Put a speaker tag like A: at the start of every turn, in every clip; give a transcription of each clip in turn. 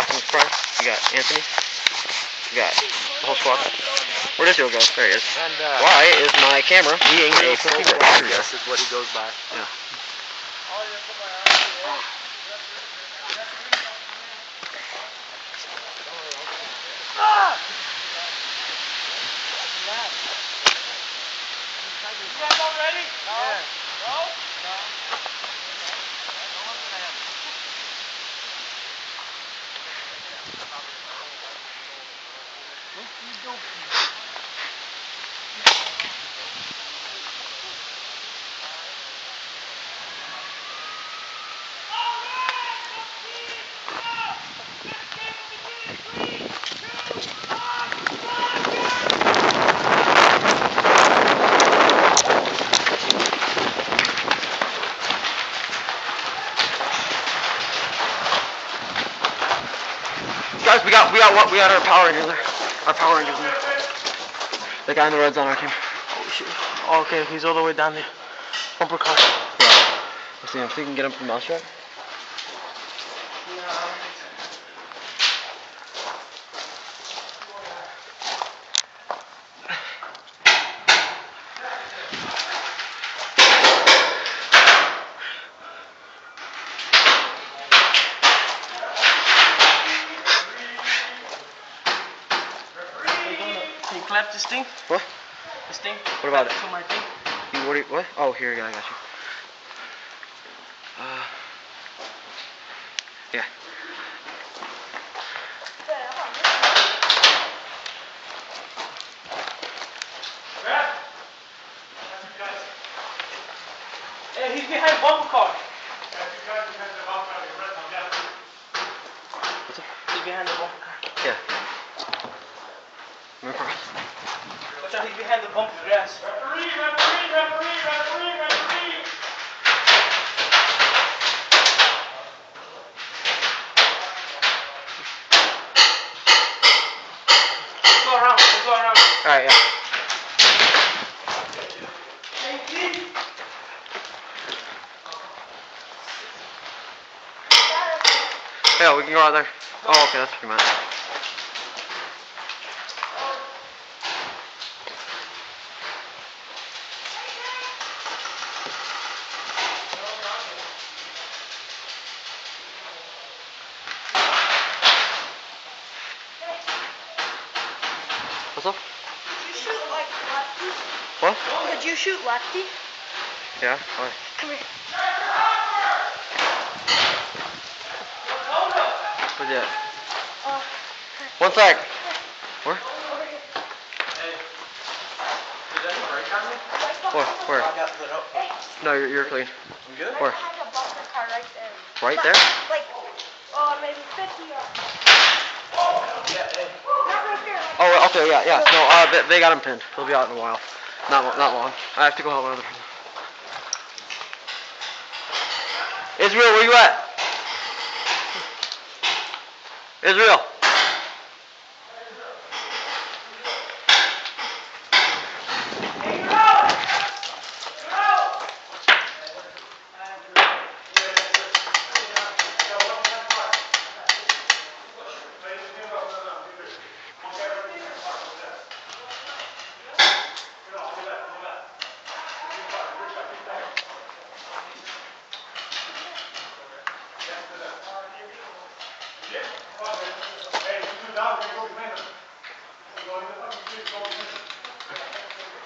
A: Optimus Prime. You got Anthony. You got the whole squad. Where does he go? There he is.
B: And
A: why is my camera being a cobra?
B: This is what he goes by.
A: Yeah.
C: You guys all ready? No. Yeah. No? No.
A: Guys, we got our Power Rangers there. Our Power Rangers in there. The guy in the red's on our team.
C: Oh shit. Oh, okay, he's all the way down there. Bumper car.
A: Yeah. Let's see if we can get him from Mousetrap.
C: Can you clap this thing?
A: What?
C: This thing?
A: What about it?
C: To my thing?
A: What? Oh, here, yeah, I got you. Yeah.
C: Hey, he's behind bumper car.
A: What's up?
C: He's behind the bumper car.
A: Yeah. Move across.
C: Watch out, he's behind the bumper grass.
B: Referee!
C: Let's go around.
A: Alright, yeah. Yeah, we can go out there. Oh, okay, that's what you meant. What's up?
D: Could you shoot like lefty?
A: What?
D: Could you shoot lefty?
A: Yeah, why?
D: Come here.
A: Where's he at?
D: Uh,
A: 1 sec. Where?
D: over here.
B: Hey, did that break on me?
A: Where?
B: I got lit up.
D: Hey,
A: No, you're clean.
B: I'm good?
A: Where?
D: I have a bumper car right there.
A: Right
D: But,
A: there?
D: Like, maybe 50 yards.
B: Yeah, hey.
D: Not right there. Like
A: Oh, okay, yeah. No, they got him pinned. He'll be out in a while. Not long. I have to go help my other person. Israel, where you at? Israel.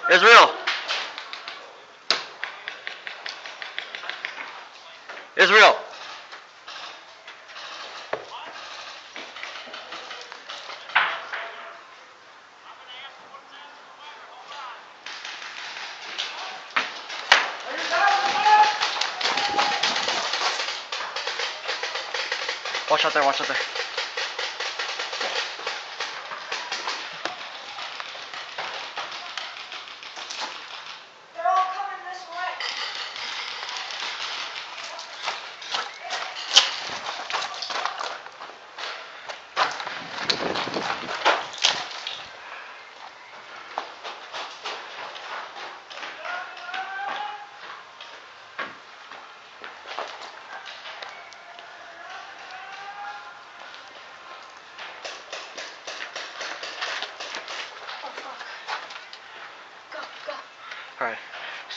A: Israel. Israel. Watch out there.
D: they're all coming this way.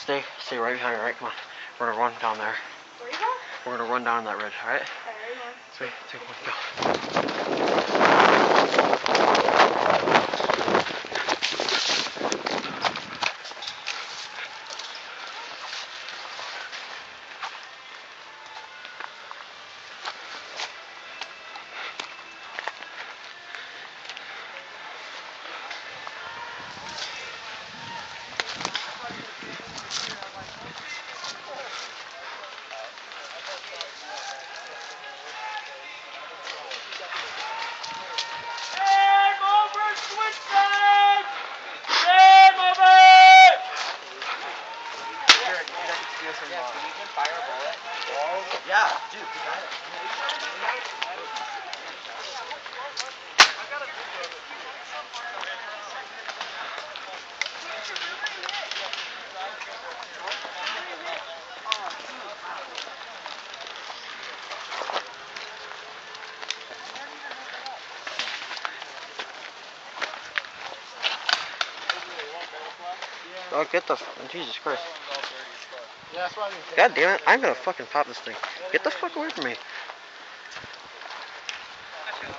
A: Stay right behind me, right? Come on. We're gonna run down there.
D: Where are you going?
A: We're gonna run down that ridge, alright?
D: Okay,
A: 3, 2, 1, go.
B: Yeah, dude.
A: Oh, get the Jesus Christ.
C: Yeah, that's what I mean.
A: God damn it, I'm gonna fucking pop this thing. Get the fuck away from me.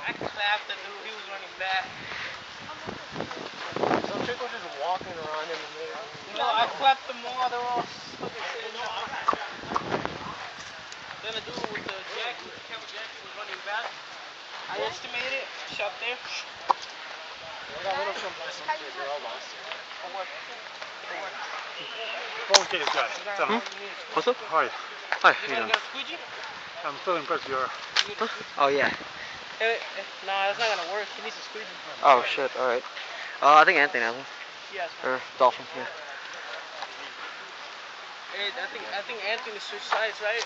C: I clapped the dude, he was running back. Some chick was just walking around him and they... No, I clapped them all, they're all fucking sitting down. Then the dude with the jacket, the camel jacket, was running back. I estimated, shot there. I got rid of some kids, they're all lost.
E: Phone case guy. Tell him.
A: What's up?
E: Hi.
A: Hi, how you doing?
E: I'm still impressed with your...
A: Huh? Oh, yeah.
C: Nah, that's not gonna work. He needs a squeegee.
A: Oh, shit, alright. I think Anthony has one.
C: Yes.
A: Or Dolphin, yeah.
C: Hey, I think Anthony switched sides, right?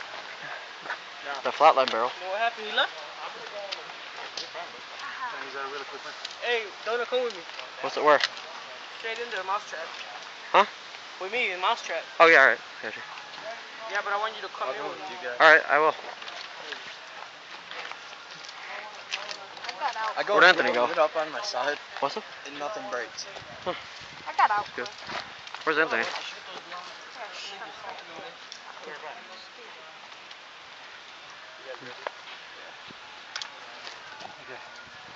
A: The flatline barrel.
C: You know what happened? He left?
E: He's a really quick man.
C: Hey, don't come with me.
A: What's it where?
C: Straight into the mousetrap.
A: Huh?
C: With me, in mousetrap.
A: Oh, yeah, alright. Gotcha.
C: Yeah, but I want you to come in with me.
A: Alright, I will.
B: I go
A: Where'd Anthony go?
B: it up on my side
A: What's up?
B: and nothing breaks.
A: Huh.
D: I got out.
A: Good. Where's Anthony?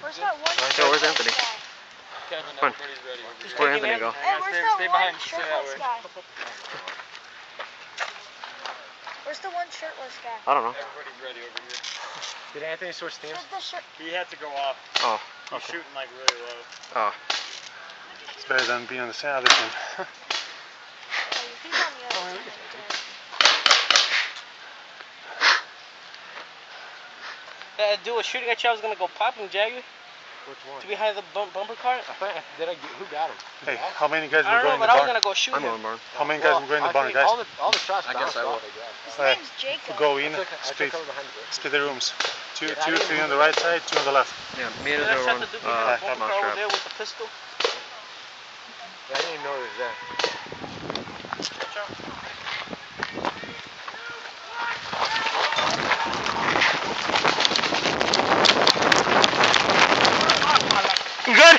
D: Where's that one?
A: So where's Anthony? Come on. Where'd Anthony go?
D: Hey, where's that one shirtless guy? Where's the one shirtless guy?
A: I don't know.
E: Everybody's ready over here.
C: Did Anthony switch teams?
E: He had to go off.
A: Oh.
E: He's shooting like really low.
A: Oh.
E: It's better than being on the other team.
D: He's on the other team.
C: Dude was shooting at you. I was gonna go popping, Jagger.
E: Which one?
C: To behind the bumper car.
E: Who got him? Hey, how many guys
C: I
E: were
C: don't know,
E: going in
C: but
E: the
C: I was
E: barn?
C: gonna go shoot
A: I'm
C: him.
A: on barn.
E: How many guys were going in the barn, guys?
C: All the shots.
B: I guess I would.
D: His name's Jacob.
E: Go in, split the rooms. Two, 3 on the right side, 2 on the left.
A: Yeah, me and
C: Then I
A: his
C: shot
A: one.
C: the dude behind the bumper car over
A: Mousetrap.
C: there with the pistol.
B: Yeah, I didn't even know he was there.
C: Watch out.
A: You good?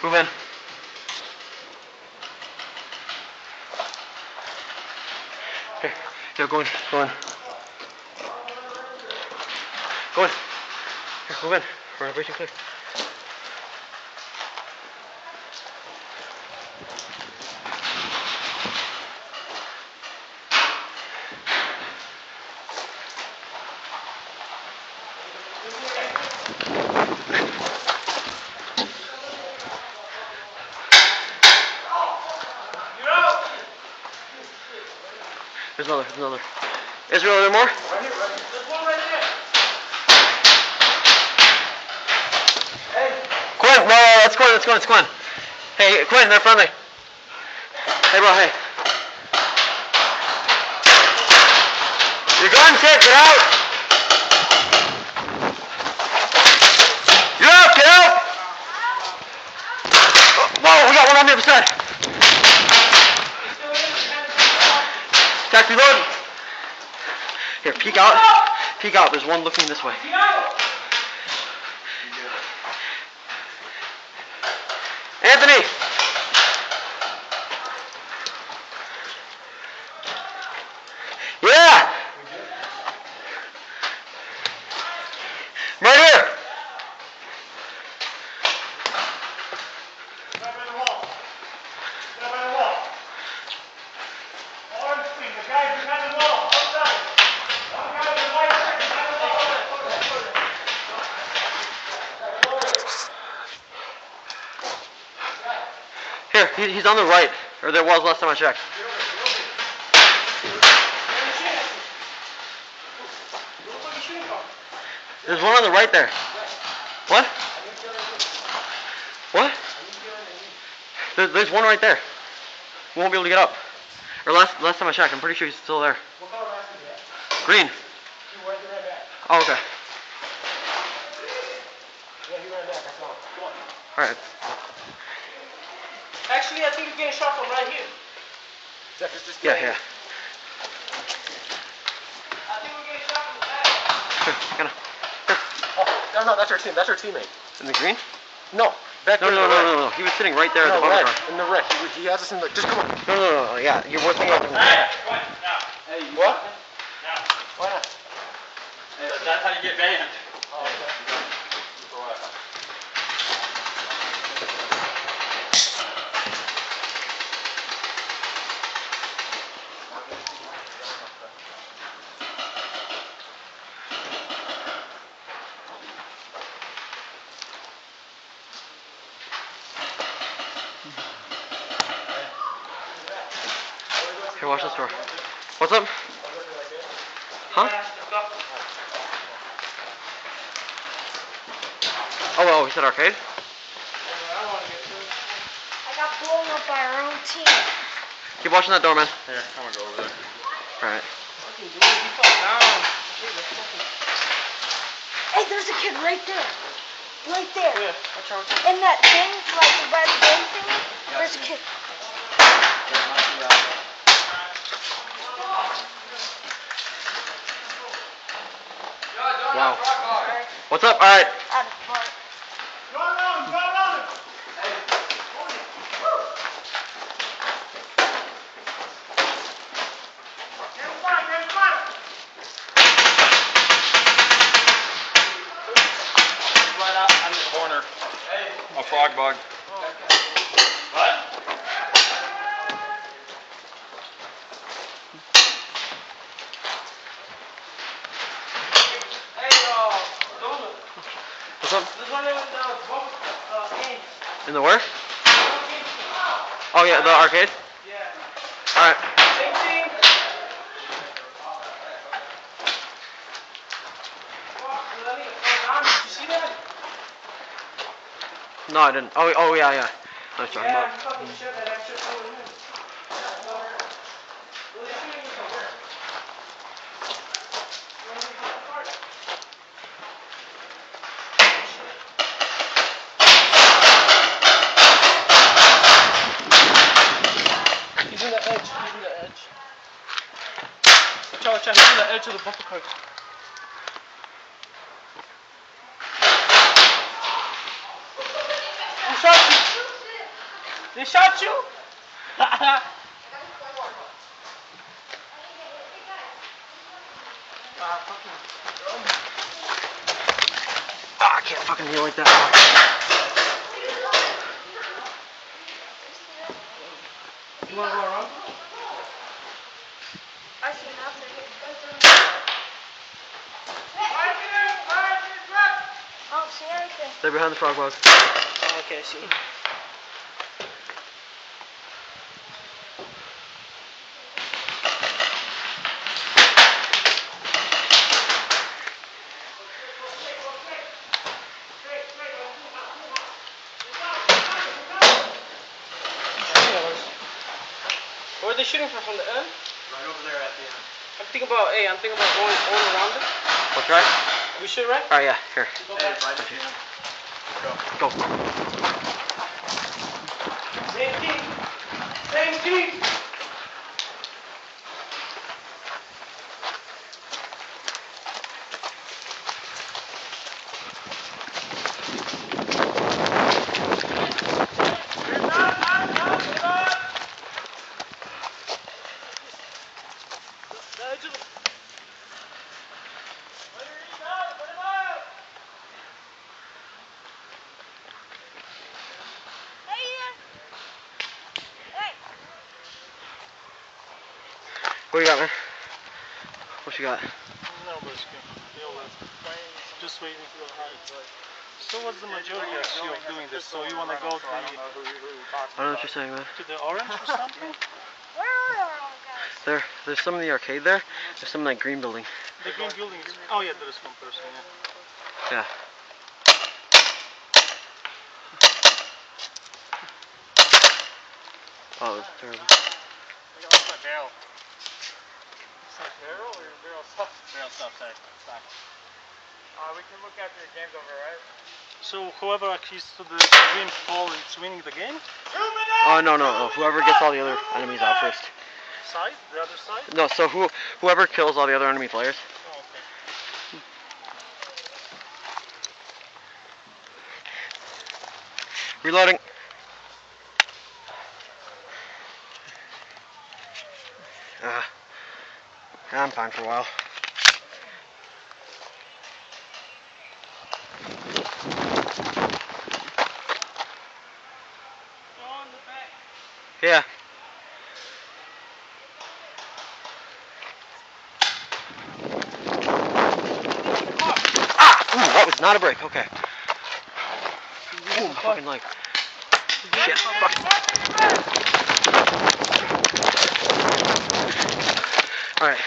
A: Move in. Here. Yeah, go in. Go in. Go in. Here, move in. We're breaching clear. There's another. Israel, are there more?
C: There's one right there.
A: Quinn, no, that's Quinn. Hey, Quinn, they're friendly. Hey, bro, hey. Your gun's hit, get out! You're out, get out! Whoa, we got one on the other side. Attack, reload. Here, peek out. Peek out, there's one looking this way. Anthony! Yeah! Right here!
E: Step by the wall. Step by the wall. Orange thing, the guy behind the wall, outside. One guy with the white shirt behind the wall.
A: Here, he's on the right. Or there was last time I checked. There's one on the right there. What? What? There's one right there. We won't be able to get up. Or last time I checked, I'm pretty sure he's still there.
B: What color mask is that?
A: Green.
B: He went right back.
A: Oh, okay.
B: Yeah, he ran back. I saw him. Come on.
A: Alright.
C: Actually, I think you're getting shot from right here.
B: Zach, just
A: Yeah, yeah.
C: I think we're getting shot from the back.
A: Sure, kinda.
B: Oh, no, that's our team. That's our teammate.
A: In the green?
B: No, back
A: No,
B: there.
A: no, no, no, no. He was sitting right there at the
B: No,
A: bumper
B: red.
A: car.
B: In the red. He has us in the. Just come on.
A: No, no, no, no. Yeah, you're working on the
E: Hey, what? Now.
B: Hey, what?
E: Now.
B: Why not?
E: That's how you get banned.
B: Oh, okay.
A: Here, watch this door. What's up? Huh? Oh, he said arcade?
D: I got blown up by our own team.
A: Keep watching that door, man.
E: Here, I'm gonna go over there.
A: Alright.
C: Fucking dude, he fell down.
D: Hey, there's a kid right there. Right there.
C: Yeah, watch out.
D: In that thing, like the red thing thingy, there's a kid.
A: Wow. What's up? Alright.
D: Out of park.
E: Go around him, go around him. Get in front, get in front.
B: Right out on the corner.
E: A frog bug. What?
C: Hey, Donald.
A: What's up?
C: There's one in the ants.
A: In the where? Oh, yeah, the arcade?
C: Yeah.
A: Alright.
C: Same team. Fuck, that nigga fell down. Did you see that?
A: No, I didn't. Oh, yeah, yeah. I was talking
C: Yeah,
A: about.
C: he fucking shot that extra over him. Well, they're shooting you from where? You want to get the part? He's in the edge. He's in the edge. Watch out, watch out. He's in the edge of the bumper car. Who shot you? They shot you?
A: Ah, I can't fucking heal like that.
C: You wanna go around?
D: I see nothing. I don't see anything.
A: Stay behind the frog bug.
C: Oh, okay, I see. Where are they shooting from the end?
B: Right over there at the end.
C: I'm thinking about going around it.
A: Let's try.
C: We should, right?
A: Alright, yeah, here.
C: Go
B: Hey,
C: back.
B: right at the end.
A: Go.
C: Same team. Same team.
A: you got, man? What you got?
E: No, but it's good. Just waiting for the high. So what's the majority actually of doing this? So you want to go to
A: I don't know what you're saying, man.
E: the orange or something?
D: Where are all guys?
A: There's some in the arcade there. There's some in that green building.
E: The green building is... Oh yeah, there is one person, yeah.
A: Yeah. Oh, it's terrible.
E: What's that barrel? Is that barrel or barrel stop? Barrel stop, sorry. Stop.
B: We can look after your game's over, right?
E: So whoever actually to the green ball is winning the game?
A: Oh, no. Whoever gets all the other enemies out first.
E: Side? The other side?
A: No, so whoever kills all the other enemy players.
E: Oh, okay.
A: Reloading. I'm fine for a while. Yeah. Ooh, that was not a break. Okay. Ooh, my fucking leg. Shit, fuck. Alright.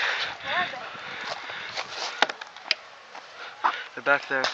A: They're back there.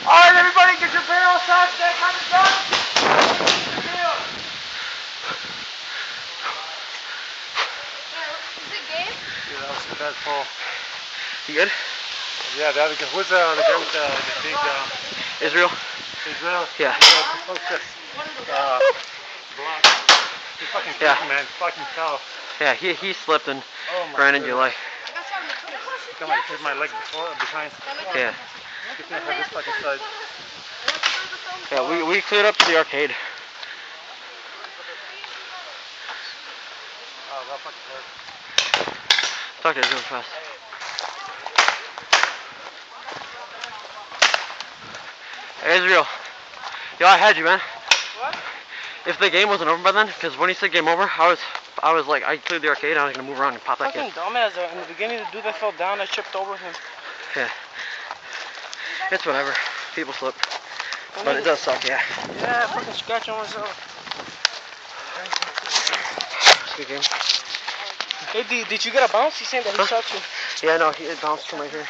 B: Alright, everybody, get your barrel shots back on the gun.
D: Is it game?
E: Yeah, that was a bad fall.
A: You good?
E: Yeah, the other guy. Who's the guy with the big...
A: Israel?
E: Israel?
A: Yeah.
E: Oh, shit. Block. You fucking
A: Yeah.
E: freak, man. Fucking cow.
A: Yeah, he slipped and
E: Oh my
A: ran into your leg.
E: Come on, hit my leg behind.
A: Yeah.
E: Get me on this fucking side.
A: Yeah, we cleared up to the arcade.
E: Oh, that fucking hurt.
A: Talk to Israel fast. Hey, Israel. Yo, I had you, man.
C: What?
A: If the game wasn't over by then, because when he said game over, I was like, I cleared the arcade and I was gonna move around and pop that
C: Fucking
A: kid.
C: dumbass. In the beginning, the dude that fell down, I tripped over him.
A: Yeah. It's whatever. People slip. But it does suck, yeah.
C: Yeah, I fucking scratch on myself.
A: Good game.
C: Hey, did you get a bounce? He saying that he shot you.
A: Yeah, no, it bounced from right here.